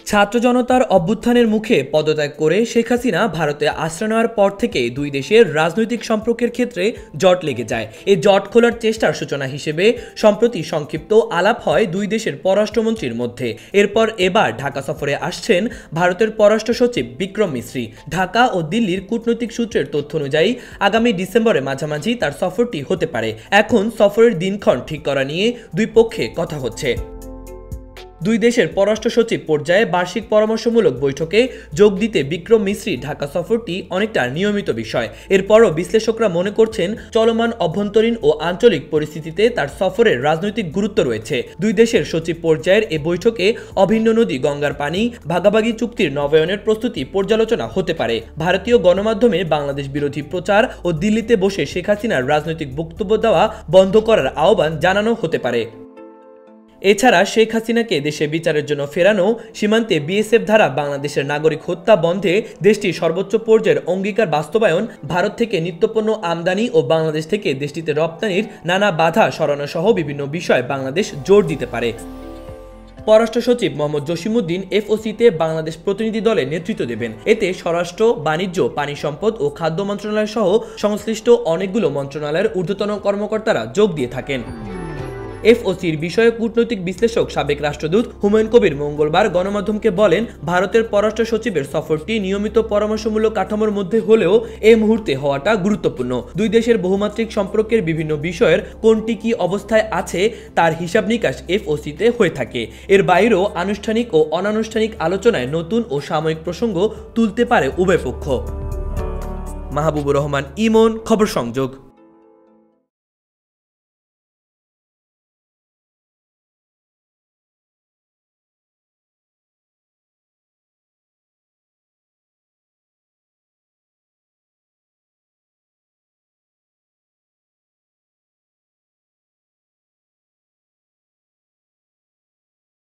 ছাত্র জনতার অভ্যুত্থানের মুখে পদত্যাগ করে শেখ হাসিনা ভারতে আশ্রয় নেওয়ার পর থেকে দুই দেশের রাজনৈতিক সম্পর্কের ক্ষেত্রে জট লেগে যায়। এই জট খোলার চেষ্টার সূচনা হিসেবে সম্প্রতি সংক্ষিপ্ত আলাপ হয় দুই দেশের পররাষ্ট্রমন্ত্রীর মধ্যে। এরপর এবার ঢাকা সফরে আসছেন ভারতের পররাষ্ট্র সচিব বিক্রম মিশ্রি। ঢাকা ও দিল্লির কূটনৈতিক সূত্রের তথ্য অনুযায়ী আগামী ডিসেম্বরের মাঝামাঝি তার সফরটি হতে পারে। এখন সফরের দিনক্ষণ ঠিক করা নিয়ে দুই পক্ষে কথা হচ্ছে। দুই দেশের পররাষ্ট্র সচিব পর্যায়ে বার্ষিক পরামর্শমূলক বৈঠকে যোগ দিতে বিক্রম মিশ্রি ঢাকা সফরটি অনেকটা নিয়মিত বিষয়। এরপরও বিশ্লেষকরা মনে করছেন চলমান অভ্যন্তরীণ ও আঞ্চলিক পরিস্থিতিতে তার সফরের রাজনৈতিক গুরুত্ব রয়েছে। দুই দেশের সচিব পর্যায়ের এ বৈঠকে অভিন্ন নদী গঙ্গার পানি ভাগাভাগি চুক্তির নবায়নের প্রস্তুতি পর্যালোচনা হতে পারে। ভারতীয় গণমাধ্যমে বাংলাদেশ বিরোধী প্রচার ও দিল্লিতে বসে শেখ হাসিনার রাজনৈতিক বক্তব্য দেওয়া বন্ধ করার আহ্বান জানানো হতে পারে। এছাড়া শেখ হাসিনাকে দেশে বিচারের জন্য ফেরানো, সীমান্তে বিএসএফ দ্বারা বাংলাদেশের নাগরিক হত্যা বন্ধে দেশটির সর্বোচ্চ পর্যায়ের অঙ্গীকার বাস্তবায়ন, ভারত থেকে নিত্যপণ্য আমদানি ও বাংলাদেশ থেকে দেশটিতে রপ্তানির নানা বাধা সরানো সহ বিভিন্ন বিষয়ে বাংলাদেশ জোর দিতে পারে। পররাষ্ট্র সচিব মোহাম্মদ জসিমউদ্দিন এফওসিতে বাংলাদেশ প্রতিনিধি দলের নেতৃত্ব দেবেন। এতে স্বরাষ্ট্র, বাণিজ্য, পানি সম্পদ ও খাদ্য মন্ত্রণালয় সহ সংশ্লিষ্ট অনেকগুলো মন্ত্রণালয়ের ঊর্ধ্বতন কর্মকর্তারা যোগ দিয়ে থাকেন। এফওসির বিষয়ে কূটনৈতিক বিশ্লেষক সাবেক রাষ্ট্রদূত হুমায়ুন কবির মঙ্গলবার গণমাধ্যমকে বলেন, ভারতের পররাষ্ট্র সচিবের সফরটি নিয়মিত পরামর্শমূলক কাঠামোর মধ্যে হলেও এই মুহূর্তে হওয়াটা গুরুত্বপূর্ণ। দুই দেশের বহুমাত্রিক সম্পর্কের বিভিন্ন বিষয়ের কোনটি কি অবস্থায় আছে তার হিসাব নিকাশ এফওসিতে হয়ে থাকে। এর বাইরেও আনুষ্ঠানিক ও অনানুষ্ঠানিক আলোচনায় নতুন ও সাময়িক প্রসঙ্গ তুলতে পারে উভয় পক্ষ। মাহবুবুর রহমান ইমন, খবর সংযোগ।